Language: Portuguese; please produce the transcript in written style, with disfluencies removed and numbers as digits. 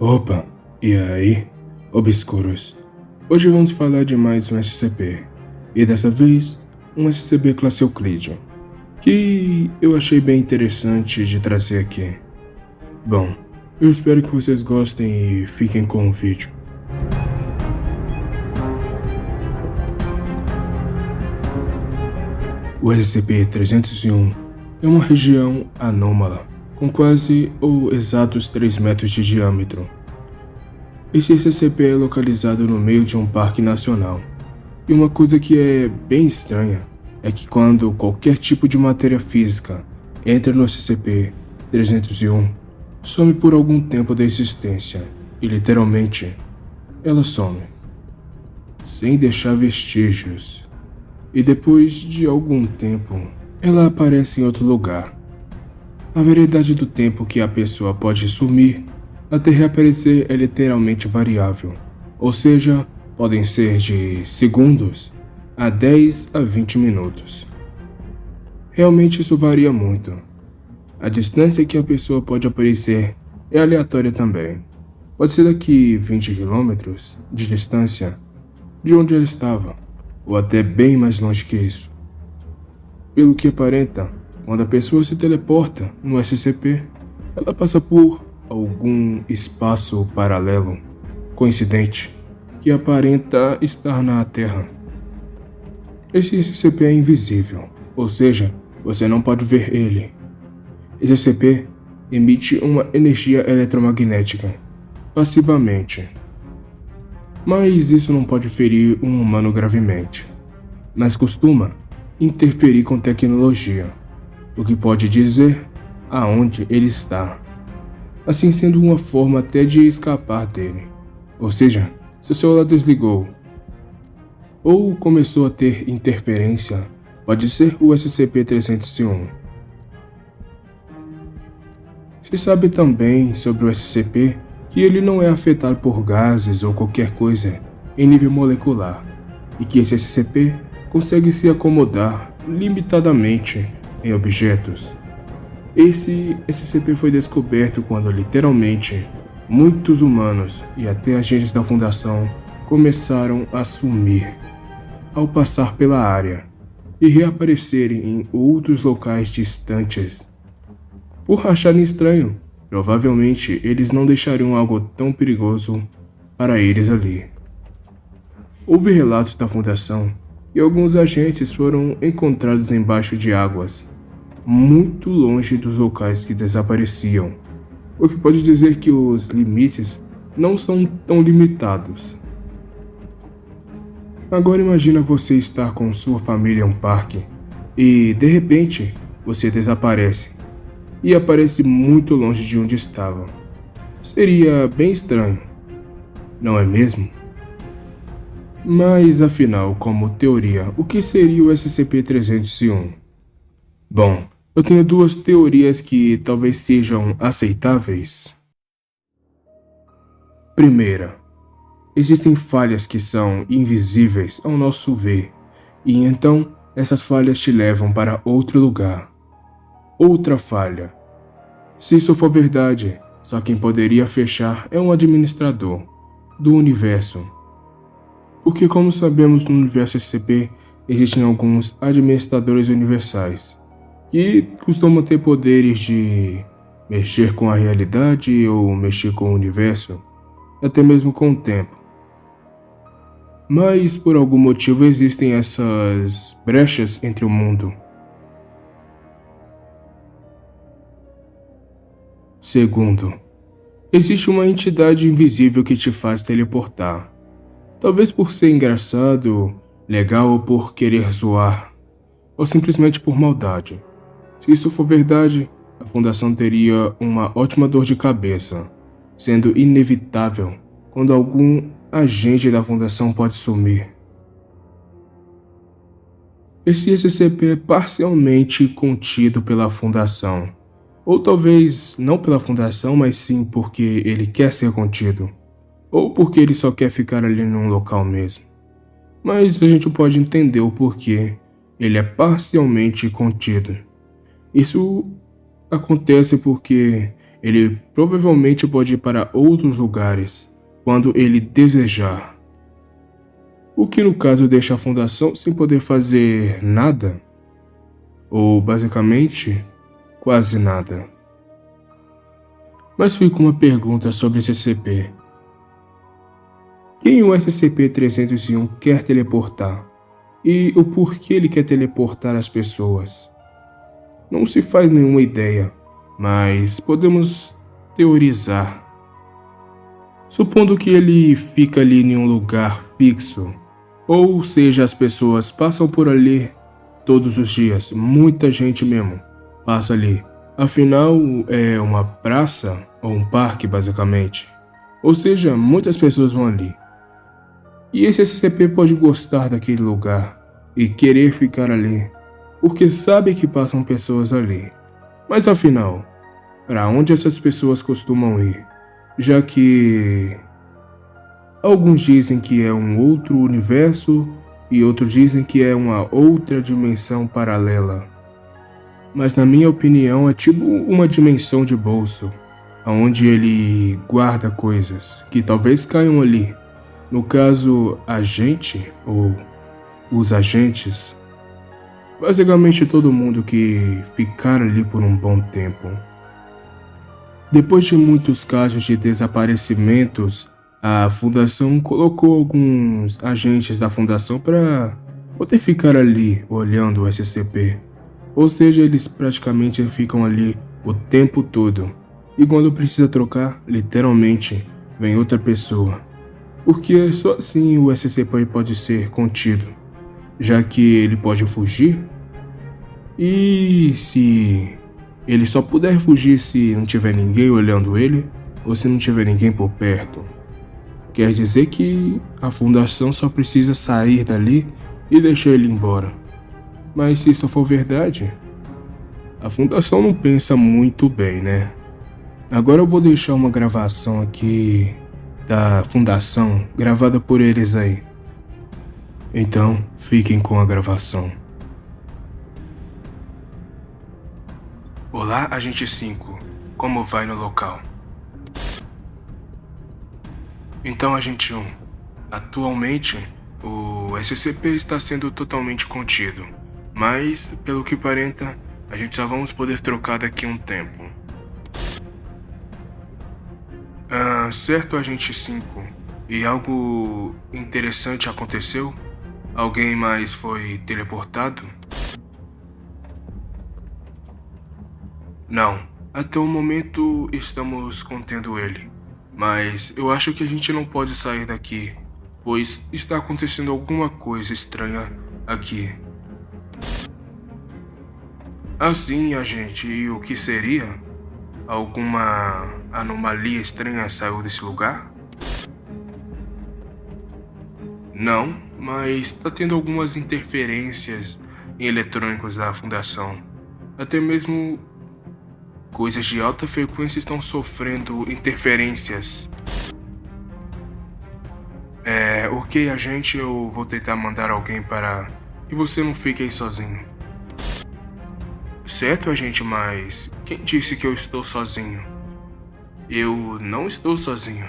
Opa, e aí, obscuros? Hoje vamos falar de mais um SCP, e dessa vez, um SCP classe Euclídeo, que eu achei bem interessante de trazer aqui. Bom, eu espero que vocês gostem e fiquem com o vídeo. O SCP-301 é uma região anômala, com quase ou exatos 3 metros de diâmetro. Esse SCP é localizado no meio de um parque nacional, e uma coisa que é bem estranha é que quando qualquer tipo de matéria física entra no SCP-301, some por algum tempo da existência, e literalmente, ela some, sem deixar vestígios. E depois de algum tempo, ela aparece em outro lugar. A variedade do tempo que a pessoa pode sumir até reaparecer é literalmente variável, ou seja, podem ser de segundos a 10 a 20 minutos. Realmente isso varia muito. A distância que a pessoa pode aparecer é aleatória também. Pode ser daqui 20 quilômetros de distância de onde ela estava, ou até bem mais longe que isso. Pelo que aparenta, quando a pessoa se teleporta no SCP, ela passa por algum espaço paralelo, coincidente, que aparenta estar na Terra. Esse SCP é invisível, ou seja, você não pode ver ele. Esse SCP emite uma energia eletromagnética, passivamente. Mas isso não pode ferir um humano gravemente, mas costuma interferir com tecnologia, o que pode dizer aonde ele está, assim sendo uma forma até de escapar dele. Ou seja, se o celular desligou ou começou a ter interferência, pode ser o SCP-301. Se sabe também sobre o SCP que ele não é afetado por gases ou qualquer coisa em nível molecular, e que esse SCP consegue se acomodar limitadamente em objetos. Esse SCP foi descoberto quando literalmente muitos humanos e até agentes da Fundação começaram a sumir ao passar pela área e reaparecerem em outros locais distantes. Por acharem estranho, provavelmente eles não deixariam algo tão perigoso para eles ali. Houve relatos da Fundação e alguns agentes foram encontrados embaixo de águas, muito longe dos locais que desapareciam, o que pode dizer que os limites não são tão limitados. Agora imagina você estar com sua família em um parque e, de repente, você desaparece e aparece muito longe de onde estava. Seria bem estranho, não é mesmo? Mas afinal, como teoria, o que seria o SCP-301? Bom, eu tenho duas teorias que talvez sejam aceitáveis. Primeira, existem falhas que são invisíveis ao nosso ver, e então essas falhas te levam para outro lugar. Outra falha. Se isso for verdade, só quem poderia fechar é um administrador do universo. Porque, como sabemos, no universo SCP existem alguns administradores universais que costumam ter poderes de mexer com a realidade ou mexer com o universo, até mesmo com o tempo. Mas por algum motivo existem essas brechas entre o mundo. Segundo, existe uma entidade invisível que te faz teleportar. Talvez por ser engraçado, legal ou por querer zoar, ou simplesmente por maldade. Se isso for verdade, a Fundação teria uma ótima dor de cabeça, sendo inevitável quando algum agente da Fundação pode sumir. Esse SCP é parcialmente contido pela Fundação, ou talvez não pela Fundação, mas sim porque ele quer ser contido, ou porque ele só quer ficar ali num local mesmo. mas a gente pode entender o porquê ele é parcialmente contido. Isso acontece porque ele provavelmente pode ir para outros lugares quando ele desejar. O que no caso deixa a fundação sem poder fazer nada, ou basicamente quase nada. Mas fica uma pergunta sobre esse SCP. Quem o SCP-301 quer teleportar? E o porquê ele quer teleportar as pessoas? Não se faz nenhuma ideia, mas podemos teorizar. Supondo que ele fica ali em um lugar fixo, ou seja, as pessoas passam por ali todos os dias, muita gente mesmo passa ali. Afinal, é uma praça ou um parque basicamente. Ou seja, muitas pessoas vão ali. E esse SCP pode gostar daquele lugar e querer ficar ali, porque sabe que passam pessoas ali. Mas afinal, para onde essas pessoas costumam ir? Já que alguns dizem que é um outro universo e outros dizem que é uma outra dimensão paralela. Mas na minha opinião é tipo uma dimensão de bolso, onde ele guarda coisas que talvez caiam ali. No caso, a gente ou os agentes, basicamente todo mundo que ficar ali por um bom tempo. Depois de muitos casos de desaparecimentos, a fundação colocou alguns agentes da fundação para poder ficar ali olhando o SCP. Ou seja, eles praticamente ficam ali o tempo todo. E quando precisa trocar, literalmente, vem outra pessoa. Porque só assim o SCP pode ser contido, já que ele pode fugir. E se ele só puder fugir se não tiver ninguém olhando ele, ou se não tiver ninguém por perto. Quer dizer que a fundação só precisa sair dali e deixar ele embora. Mas se isso for verdade, a fundação não pensa muito bem, né? Agora eu vou deixar uma gravação aqui da fundação gravada por eles aí. Então, fiquem com a gravação. Olá, agente 5. Como vai no local? Então, agente 1. Atualmente, o SCP está sendo totalmente contido. Mas, pelo que aparenta, a gente só vamos poder trocar daqui a um tempo. Certo, agente 5. E algo interessante aconteceu? Alguém mais foi teleportado? Não. Até o momento estamos contendo ele. Mas eu acho que a gente não pode sair daqui, pois está acontecendo alguma coisa estranha aqui. Assim, agente, e o que seria? Alguma anomalia estranha saiu desse lugar? Não, mas está tendo algumas interferências em eletrônicos da fundação. Até mesmo coisas de alta frequência estão sofrendo interferências. Ok, agente, eu vou tentar mandar alguém para que você não fique aí sozinho. Certo, agente, mas quem disse que eu estou sozinho? Eu não estou sozinho.